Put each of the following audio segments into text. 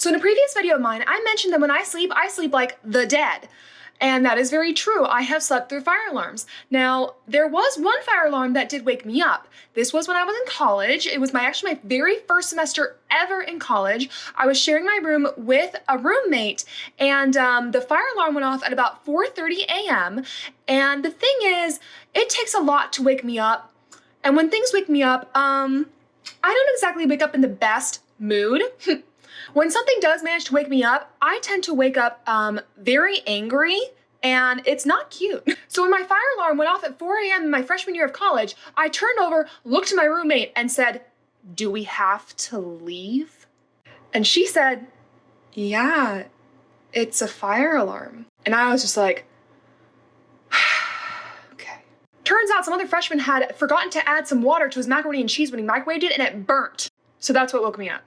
So in a previous video of mine, I mentioned that when I sleep like the dead. And that is very true. I have slept through fire alarms. Now, there was one fire alarm that did wake me up. This was when I was in college. It was actually my very first semester ever in college. I was sharing my room with a roommate, and the fire alarm went off at about 4:30 a.m. And the thing is, it takes a lot to wake me up. And when things wake me up, I don't exactly wake up in the best mood. When something does manage to wake me up, I tend to wake up very angry, and it's not cute. So when my fire alarm went off at 4 a.m. in my freshman year of college, I turned over, looked at my roommate, and said, "Do we have to leave?" And she said, "Yeah, it's a fire alarm." And I was just like, okay. Turns out some other freshman had forgotten to add some water to his macaroni and cheese when he microwaved it, and it burnt. So that's what woke me up.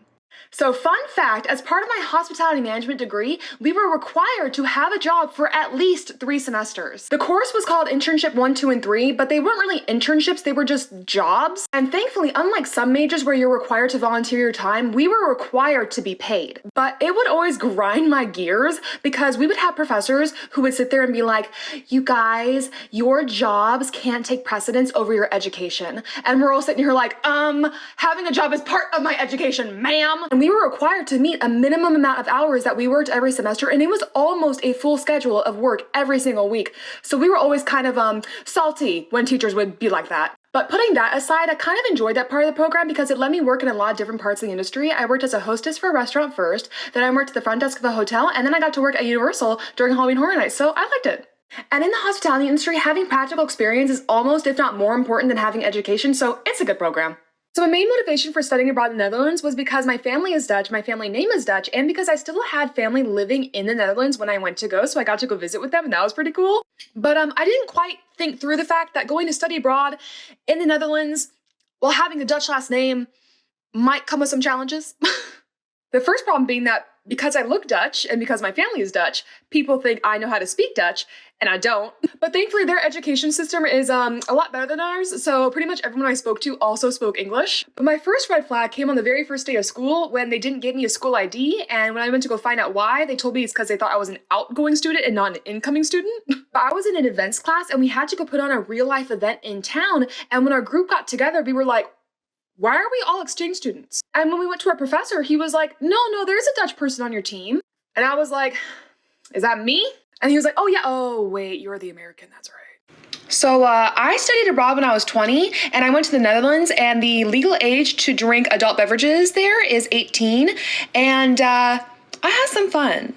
So fun fact, as part of my hospitality management degree, we were required to have a job for at least 3 semesters. The course was called Internship 1, 2, and 3, but they weren't really internships, they were just jobs. And thankfully, unlike some majors where you're required to volunteer your time, we were required to be paid. But it would always grind my gears because we would have professors who would sit there and be like, "You guys, your jobs can't take precedence over your education." And we're all sitting here like, having a job is part of my education, ma'am. And we were required to meet a minimum amount of hours that we worked every semester, and it was almost a full schedule of work every single week. So we were always kind of salty when teachers would be like that. But putting that aside, I kind of enjoyed that part of the program because it let me work in a lot of different parts of the industry. I worked as a hostess for a restaurant first, then I worked at the front desk of a hotel, and then I got to work at Universal during Halloween Horror Nights, so I liked it. And in the hospitality industry, having practical experience is almost, if not more important than having education, so it's a good program. So my main motivation for studying abroad in the Netherlands was because my family is Dutch, my family name is Dutch, and because I still had family living in the Netherlands when I went to go, so I got to go visit with them, and that was pretty cool. But I didn't quite think through the fact that going to study abroad in the Netherlands while having a Dutch last name might come with some challenges. The first problem being that because I look Dutch and because my family is Dutch, people think I know how to speak Dutch, and I don't. But thankfully their education system is a lot better than ours, so pretty much everyone I spoke to also spoke English. But my first red flag came on the very first day of school when they didn't give me a school ID, and when I went to go find out why, they told me it's because they thought I was an outgoing student and not an incoming student. But I was in an events class, and we had to go put on a real-life event in town, and when our group got together, we were like, "Why are we all exchange students?" And when we went to our professor, he was like, no, there's a Dutch person on your team. And I was like, "Is that me?" And he was like, "Oh yeah, oh wait, you're the American, that's right." So I studied abroad when I was 20, and I went to the Netherlands, and the legal age to drink adult beverages there is 18, and I had some fun.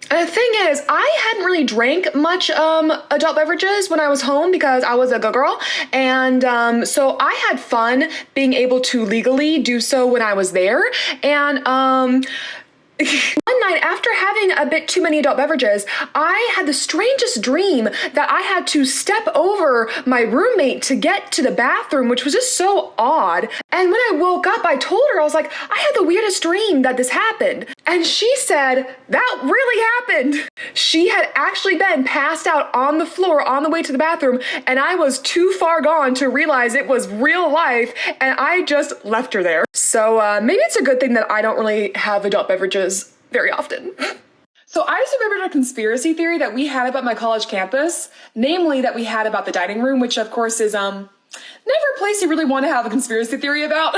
And the thing is, I hadn't really drank much adult beverages when I was home because I was a good girl, and so I had fun being able to legally do so when I was there, and one night, after having a bit too many adult beverages, I had the strangest dream that I had to step over my roommate to get to the bathroom, which was just so odd. And when I woke up, I told her, I was like, "I had the weirdest dream that this happened." And she said, "That really happened." She had actually been passed out on the floor on the way to the bathroom, and I was too far gone to realize it was real life, and I just left her there. So maybe it's a good thing that I don't really have adult beverages very often. So I just remembered a conspiracy theory that we had about my college campus, namely that we had about the dining room, which of course is never a place you really want to have a conspiracy theory about.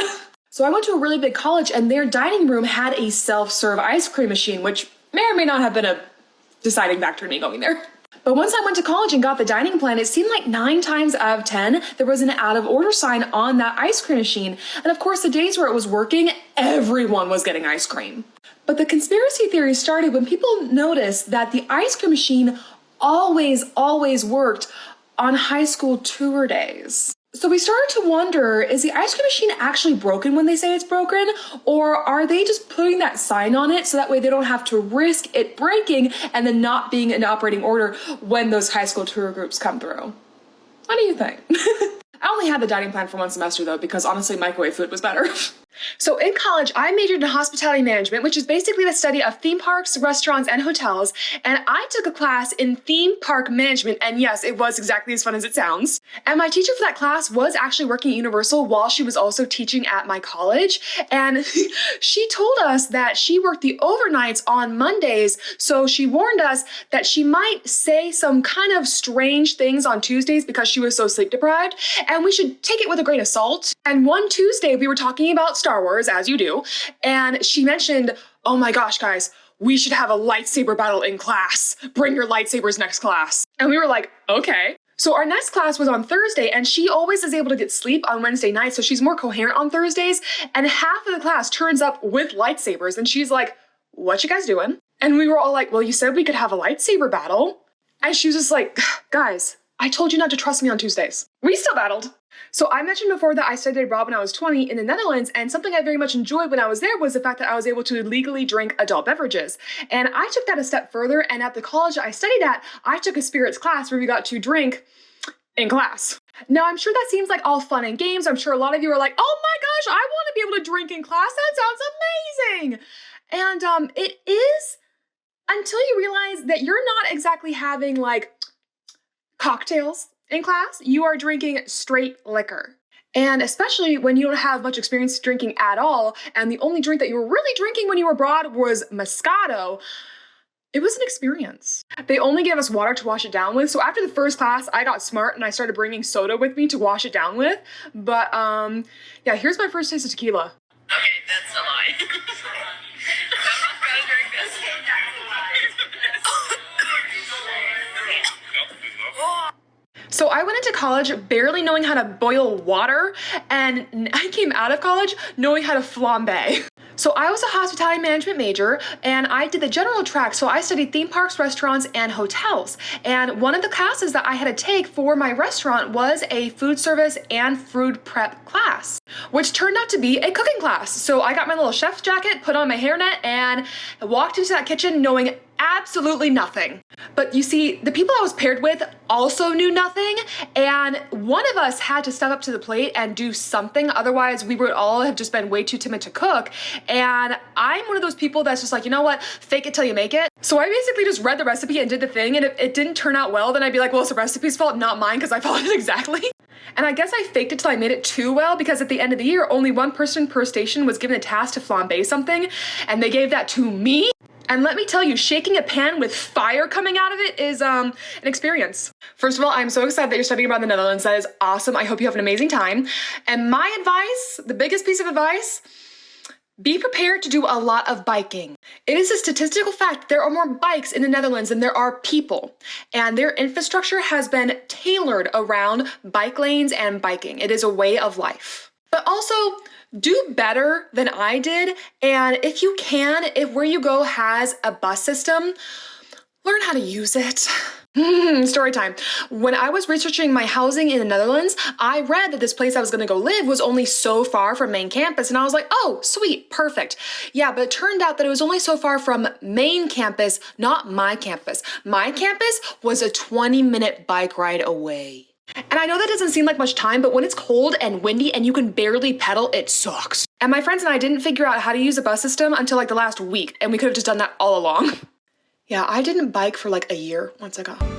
So I went to a really big college, and their dining room had a self-serve ice cream machine, which may or may not have been a deciding factor in me going there. But once I went to college and got the dining plan, it seemed like 9 times out of 10, there was an out of order sign on that ice cream machine. And of course, the days where it was working, everyone was getting ice cream. But the conspiracy theory started when people noticed that the ice cream machine always worked on high school tour days. So we started to wonder, is the ice cream machine actually broken when they say it's broken? Or are they just putting that sign on it so that way they don't have to risk it breaking and then not being in operating order when those high school tour groups come through? What do you think? I only had the dining plan for 1 semester though, because honestly, microwave food was better. So in college, I majored in hospitality management, which is basically the study of theme parks, restaurants, and hotels. And I took a class in theme park management, and yes, it was exactly as fun as it sounds. And my teacher for that class was actually working at Universal while she was also teaching at my college. And she told us that she worked the overnights on Mondays, so she warned us that she might say some kind of strange things on Tuesdays because she was so sleep deprived, and we should take it with a grain of salt. And one Tuesday, we were talking about Star Wars, as you do, and she mentioned, oh my gosh, guys, we should have a lightsaber battle in class. Bring your lightsabers next class. And we were like, okay. So our next class was on Thursday, and she always is able to get sleep on Wednesday nights, so she's more coherent on Thursdays, and half of the class turns up with lightsabers, and she's like, what you guys doing? And we were all like, well, you said we could have a lightsaber battle. And she was just like, guys, I told you not to trust me on Tuesdays. We still battled. So I mentioned before that I studied abroad when I was 20 in the Netherlands, and something I very much enjoyed when I was there was the fact that I was able to legally drink adult beverages. And I took that a step further, and at the college I studied at, I took a spirits class where we got to drink in class. Now, I'm sure that seems like all fun and games. I'm sure a lot of you are like, oh my gosh, I want to be able to drink in class. That sounds amazing. And it is until you realize that you're not exactly having like cocktails in class, you are drinking straight liquor. And especially when you don't have much experience drinking at all, and the only drink that you were really drinking when you were abroad was Moscato, it was an experience. They only gave us water to wash it down with, so after the first class, I got smart and I started bringing soda with me to wash it down with. But yeah, here's my first taste of tequila. Okay, that's a lie. I'm not gonna drink this. So I went into college barely knowing how to boil water, and I came out of college knowing how to flambe. So I was a hospitality management major, and I did the general track, so I studied theme parks, restaurants, and hotels. And one of the classes that I had to take for my restaurant was a food service and food prep class, which turned out to be a cooking class. So I got my little chef's jacket, put on my hairnet, and walked into that kitchen knowing absolutely nothing. But you see, the people I was paired with also knew nothing, and one of us had to step up to the plate and do something, otherwise we would all have just been way too timid to cook. And I'm one of those people that's just like, you know what, fake it till you make it. So I basically just read the recipe and did the thing, and if it didn't turn out well, then I'd be like, well, it's the recipe's fault, not mine, because I followed it exactly. And I guess I faked it till I made it too well, because at the end of the year, only one person per station was given the task to flambe something, and they gave that to me. And let me tell you, shaking a pan with fire coming out of it is an experience. First of all, I'm so excited that you're studying abroad in the Netherlands. That is awesome. I hope you have an amazing time. And my advice, the biggest piece of advice, be prepared to do a lot of biking. It is a statistical fact there are more bikes in the Netherlands than there are people, and their infrastructure has been tailored around bike lanes and biking. It is a way of life. But also, do better than I did, and if you can, if where you go has a bus system, learn how to use it. Story time. When I was researching my housing in the Netherlands, I read that this place I was gonna go live was only so far from main campus, and I was like, oh, sweet, perfect. Yeah, but it turned out that it was only so far from main campus, not my campus. My campus was a 20-minute bike ride away. And I know that doesn't seem like much time, but when it's cold and windy and you can barely pedal, it sucks. And my friends and I didn't figure out how to use a bus system until like the last week, and we could have just done that all along. Yeah, I didn't bike for like a year once I got home.